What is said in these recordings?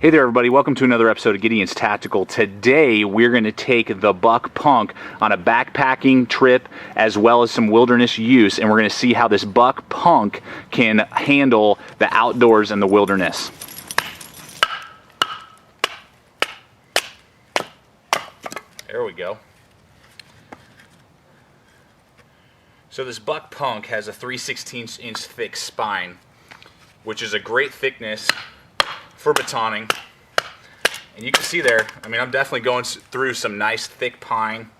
Hey there everybody, welcome to another episode of Gideon's Tactical. Today we're going to take the Buck Punk on a backpacking trip as well as some wilderness use, and we're going to see how this Buck Punk can handle the outdoors and the wilderness. There we go. So this Buck Punk has a 3/16 inch thick spine, which is a great thickness for batoning. And you can see there, I mean, I'm definitely going through some nice thick pine.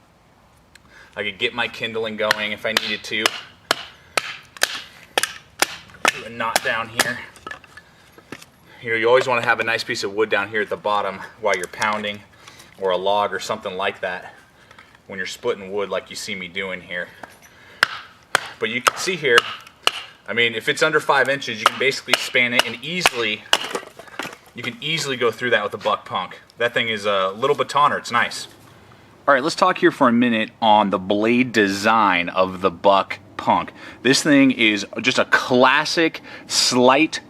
I could get my kindling going if I needed to. Do a knot down here. You know, you always want to have a nice piece of wood down here at the bottom while you're pounding, or a log or something like that when you're splitting wood like you see me doing here. But you can see here, I mean, if it's under 5 inches, you can basically span it and you can easily go through that with a Buck Punk. That thing is a little batoner, it's nice. All right, let's talk here for a minute on the blade design of the Buck Punk. This thing is just a classic, slight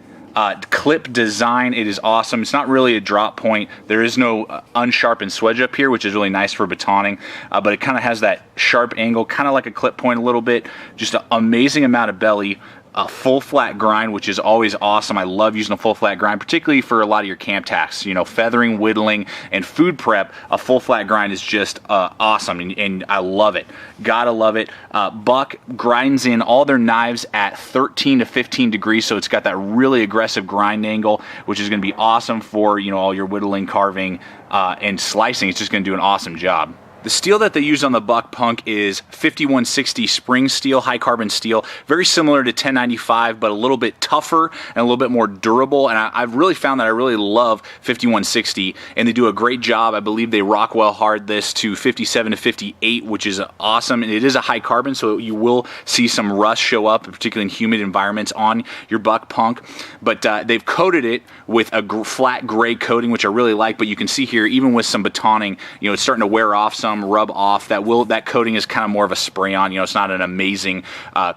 clip design. It is awesome. It's not really a drop point. There is no unsharpened swedge up here, which is really nice for batoning, but it kind of has that sharp angle, kind of like a clip point a little bit. Just an amazing amount of belly. A full flat grind, which is always awesome. I love using a full flat grind, particularly for a lot of your camp tasks. You know, feathering, whittling, and food prep. A full flat grind is just awesome, and I love it. Gotta love it. Buck grinds in all their knives at 13 to 15 degrees, so it's got that really aggressive grind angle, which is going to be awesome for, you know, all your whittling, carving, and slicing. It's just going to do an awesome job. The steel that they use on the Buck Punk is 5160 spring steel, high carbon steel, very similar to 1095, but a little bit tougher and a little bit more durable. And I've really found that I really love 5160, and they do a great job. I believe they Rockwell hard this to 57 to 58, which is awesome. And it is a high carbon, so you will see some rust show up, particularly in humid environments, on your Buck Punk. But they've coated it with a flat gray coating, which I really like. But you can see here, even with some batoning, you know, it's starting to wear off some, rub off. That coating is kind of more of a spray on. You know, it's not an amazing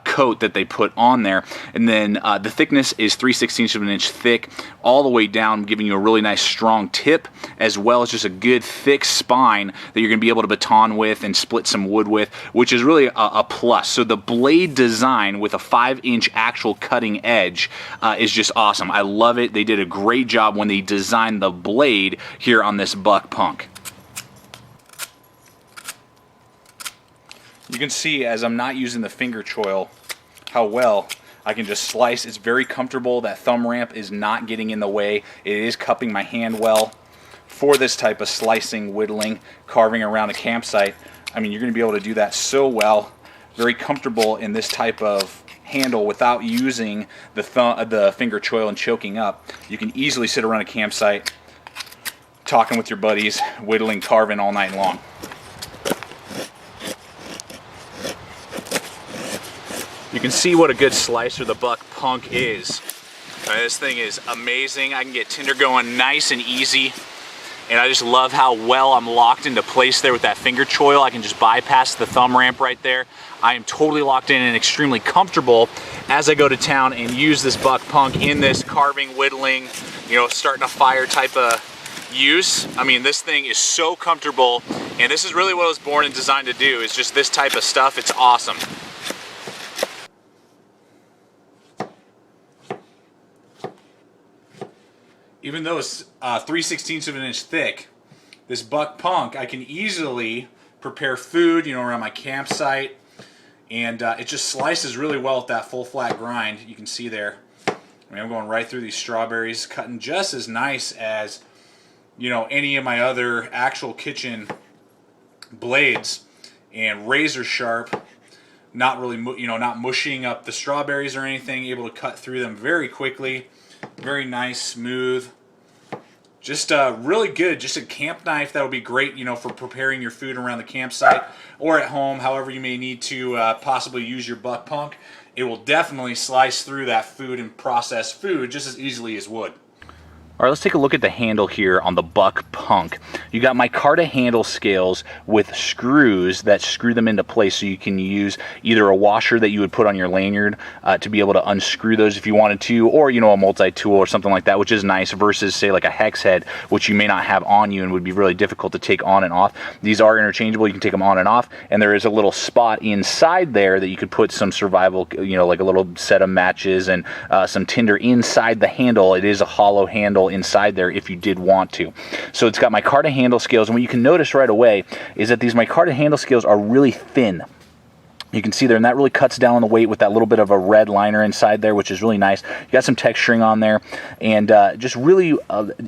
coat that they put on there. And then the thickness is 3/16 of an inch thick all the way down, giving you a really nice strong tip, as well as just a good thick spine that you're going to be able to baton with and split some wood with, which is really a plus. So the blade design with a 5-inch actual cutting edge is just awesome. I love it. They did a great job when they designed the blade here on this Buck Punk. You can see, as I'm not using the finger choil, how well I can just slice. It's very comfortable. That thumb ramp is not getting in the way. It is cupping my hand well for this type of slicing, whittling, carving around a campsite. I mean, you're going to be able to do that so well. Very comfortable in this type of handle without using the finger choil and choking up. You can easily sit around a campsite talking with your buddies, whittling, carving all night long. You can see what a good slicer the Buck Punk is. This thing is amazing. I can get tinder going nice and easy, and I just love how well I'm locked into place there with that finger choil. I can just bypass the thumb ramp right there. I am totally locked in and extremely comfortable as I go to town and use this Buck Punk in this carving, whittling, you know, starting a fire type of use. I mean, this thing is so comfortable, and this is really what it was born and designed to do, is just this type of stuff. It's awesome. Even though it's 3/16 of an inch thick, this Buck Punk, I can easily prepare food, you know, around my campsite, and it just slices really well with that full flat grind. You can see there. I mean, I'm going right through these strawberries, cutting just as nice as, you know, any of my other actual kitchen blades, and razor sharp. Not really, you know, not mushing up the strawberries or anything. Able to cut through them very quickly. Very nice, smooth. Just really good. Just a camp knife that would be great, you know, for preparing your food around the campsite or at home, however you may need to possibly use your Buck Punk. It will definitely slice through that food and process food just as easily as wood. All right, let's take a look at the handle here on the Buck Punk. You got micarta handle scales with screws that screw them into place, so you can use either a washer that you would put on your lanyard to be able to unscrew those if you wanted to, or a multi-tool or something like that, which is nice versus say like a hex head, which you may not have on you and would be really difficult to take on and off. These are interchangeable. You can take them on and off, and there is a little spot inside there that you could put some survival, like a little set of matches and some tinder inside the handle. It is a hollow handle inside there if you did want to. So it's got micarta handle scales, and what you can notice right away is that these micarta handle scales are really thin. You can see there, and that really cuts down on the weight with that little bit of a red liner inside there, which is really nice. You got some texturing on there, and just really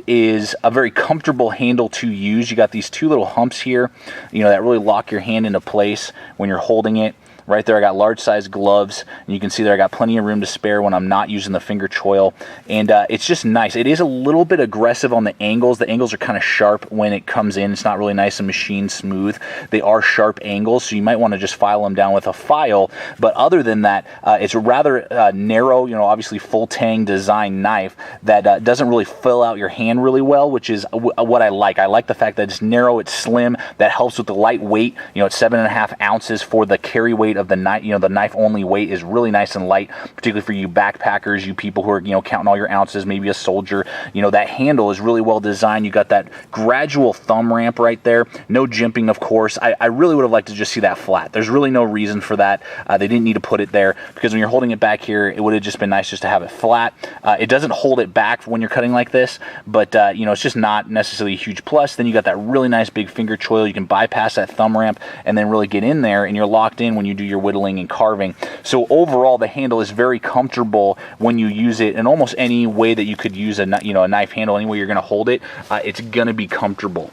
is a very comfortable handle to use. You got these two little humps here, that really lock your hand into place when you're holding it. Right there, I got large size gloves, and you can see there I got plenty of room to spare when I'm not using the finger choil, and it's just nice. It is a little bit aggressive on the angles. The angles are kind of sharp when it comes in. It's not really nice and machine smooth. They are sharp angles, so you might want to just file them down with a file, but other than that, it's a rather narrow, obviously full tang design knife that doesn't really fill out your hand really well, which is what I like. I like the fact that it's narrow, it's slim, that helps with the light weight. It's 7.5 ounces for the carry weight of the knife. The knife only weight is really nice and light, particularly for you backpackers, you people who are counting all your ounces, maybe a soldier. That handle is really well designed. You got that gradual thumb ramp right there. No jimping, of course. I really would have liked to just see that flat. There's really no reason for that. They didn't need to put it there, because when you're holding it back here, it would have just been nice just to have it flat. It doesn't hold it back when you're cutting like this, but it's just not necessarily a huge plus. Then you got that really nice big finger choil. You can bypass that thumb ramp and then really get in there, and you're locked in when you do your whittling and carving. So overall, the handle is very comfortable when you use it in almost any way that you could use a knife handle. Any way you're going to hold it, it's going to be comfortable.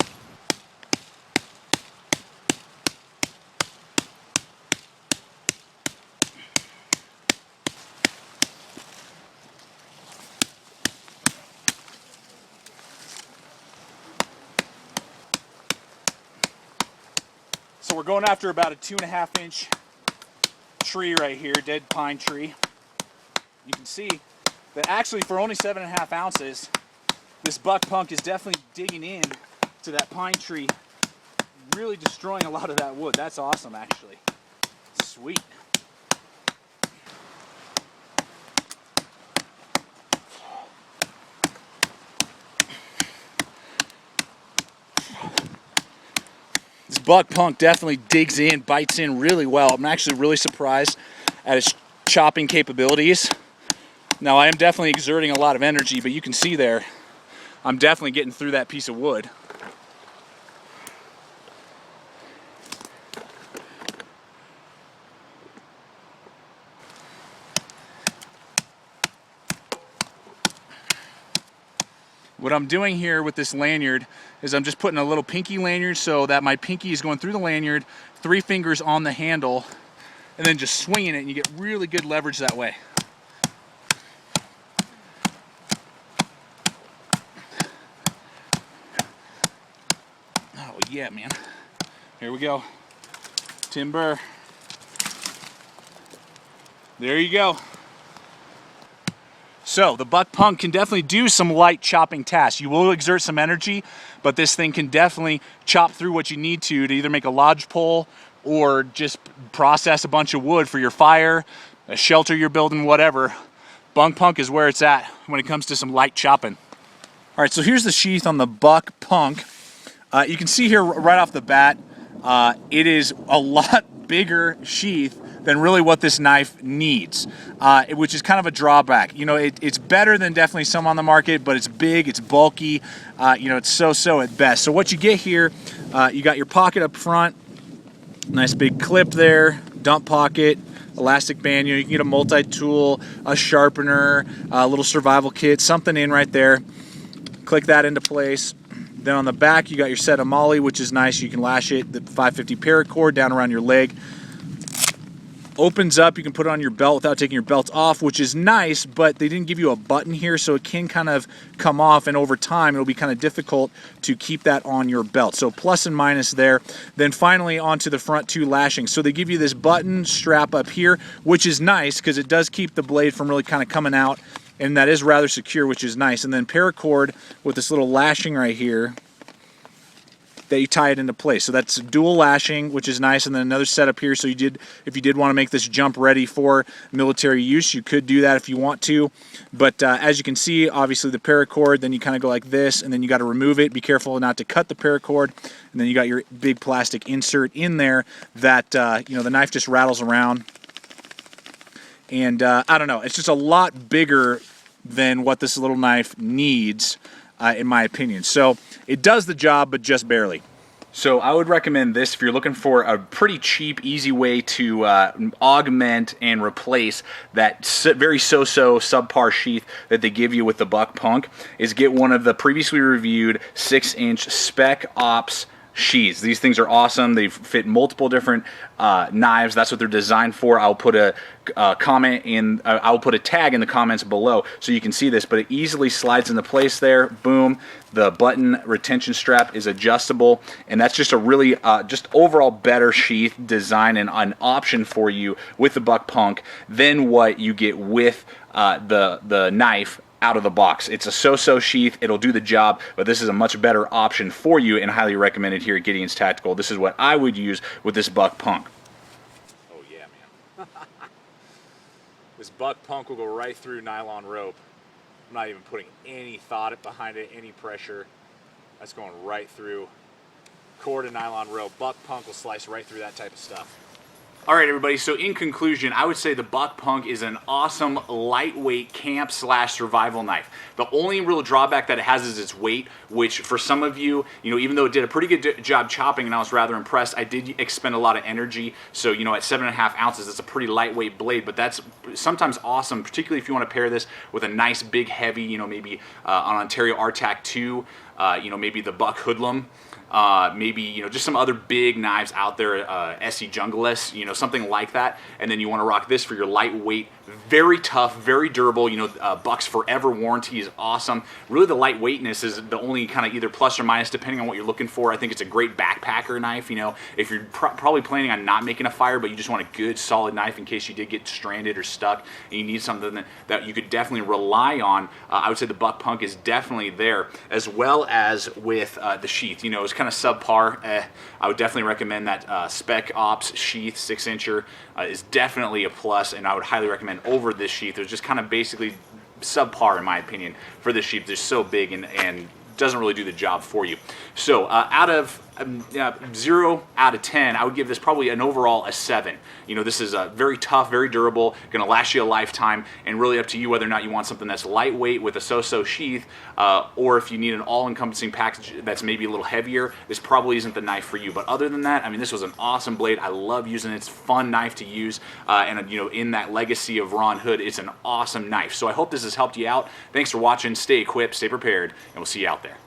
So we're going after about a 2.5 inch tree right here, dead pine tree. You can see that actually for only 7.5 ounces, this Buck Punk is definitely digging in to that pine tree, really destroying a lot of that wood. That's awesome, actually. Sweet. This Buck Punk definitely digs in, bites in really well. I'm actually really surprised at its chopping capabilities. Now, I am definitely exerting a lot of energy, but you can see there, I'm definitely getting through that piece of wood. What I'm doing here with this lanyard is I'm just putting a little pinky lanyard so that my pinky is going through the lanyard, 3 fingers on the handle, and then just swinging it, and you get really good leverage that way. Oh yeah, man. Here we go. Timber. There you go. So the Buck Punk can definitely do some light chopping tasks. You will exert some energy, but this thing can definitely chop through what you need to either make a lodgepole or just process a bunch of wood for your fire, a shelter you're building, whatever. Buck Punk is where it's at when it comes to some light chopping. All right, so here's the sheath on the Buck Punk. You can see here right off the bat, it is a lot bigger sheath than really what this knife needs, which is kind of a drawback. It's better than definitely some on the market, but it's big, it's bulky, it's so-so at best. So what you get here, you got your pocket up front, nice big clip there, dump pocket, elastic band. You can get a multi-tool, a sharpener, a little survival kit, something in right there. Click that into place. Then on the back, you got your set of molly, which is nice. You can lash it, the 550 paracord down around your leg. Opens up, you can put it on your belt without taking your belt off, which is nice, but they didn't give you a button here, so it can kind of come off, and over time it'll be kind of difficult to keep that on your belt. So plus and minus there. Then finally onto the front 2 lashings. So they give you this button strap up here, which is nice because it does keep the blade from really kind of coming out and that is rather secure, which is nice. And then paracord with this little lashing right here that you tie it into place. So that's dual lashing, which is nice, and then another setup here. So if you did want to make this jump ready for military use, you could do that if you want to. But as you can see, obviously the paracord, then you kind of go like this, and then you got to remove it. Be careful not to cut the paracord, and then you got your big plastic insert in there that you know, the knife just rattles around. And I don't know, it's just a lot bigger than what this little knife needs, in my opinion. So it does the job, but just barely. So I would recommend this if you're looking for a pretty cheap, easy way to augment and replace that very so-so subpar sheath that they give you with the Buck Punk, is get one of the previously reviewed 6-inch Spec Ops sheaths. These things are awesome. They fit multiple different knives. That's what they're designed for. I'll put a comment in, I'll put a tag in the comments below so you can see this, but it easily slides into place there. Boom. The button retention strap is adjustable, and that's just a really just overall better sheath design and an option for you with the Buck Punk than what you get with the knife out of the box. It's a so-so sheath. It'll do the job, but this is a much better option for you and highly recommended here at Gideon's Tactical. This is what I would use with this Buck Punk. Oh yeah, man. This Buck Punk will go right through nylon rope. I'm not even putting any thought behind it, any pressure. That's going right through cord and nylon rope. Buck Punk will slice right through that type of stuff. All right, everybody, so in conclusion, I would say the Buck Punk is an awesome lightweight camp / survival knife. The only real drawback that it has is its weight, which for some of you, even though it did a pretty good job chopping and I was rather impressed, I did expend a lot of energy. So, at 7.5 ounces, it's a pretty lightweight blade, but that's sometimes awesome, particularly if you want to pair this with a nice big heavy, maybe an Ontario RTAC 2, maybe the Buck Hoodlum. Maybe just some other big knives out there, SE Jungleless, something like that, and then you want to rock this for your lightweight, very tough, very durable. Buck's Forever warranty is awesome. Really, the lightweightness is the only kind of either plus or minus depending on what you're looking for. I think it's a great backpacker knife. If you're probably planning on not making a fire, but you just want a good solid knife in case you did get stranded or stuck and you need something that you could definitely rely on. I would say the Buck Punk is definitely there, as well as with the sheath. It's kind of subpar. I would definitely recommend that Spec Ops sheath 6-incher is definitely a plus, and I would highly recommend over this sheath. It's just kind of basically subpar in my opinion for this sheath. They're so big and doesn't really do the job for you. So out of 0 out of 10, I would give this probably an overall a 7. This is very tough, very durable, going to last you a lifetime, and really up to you whether or not you want something that's lightweight with a so-so sheath, or if you need an all-encompassing package that's maybe a little heavier, this probably isn't the knife for you. But other than that, I mean, this was an awesome blade. I love using it. It's a fun knife to use, and in that legacy of Ron Hood, it's an awesome knife. So I hope this has helped you out. Thanks for watching. Stay equipped, stay prepared, and we'll see you out there.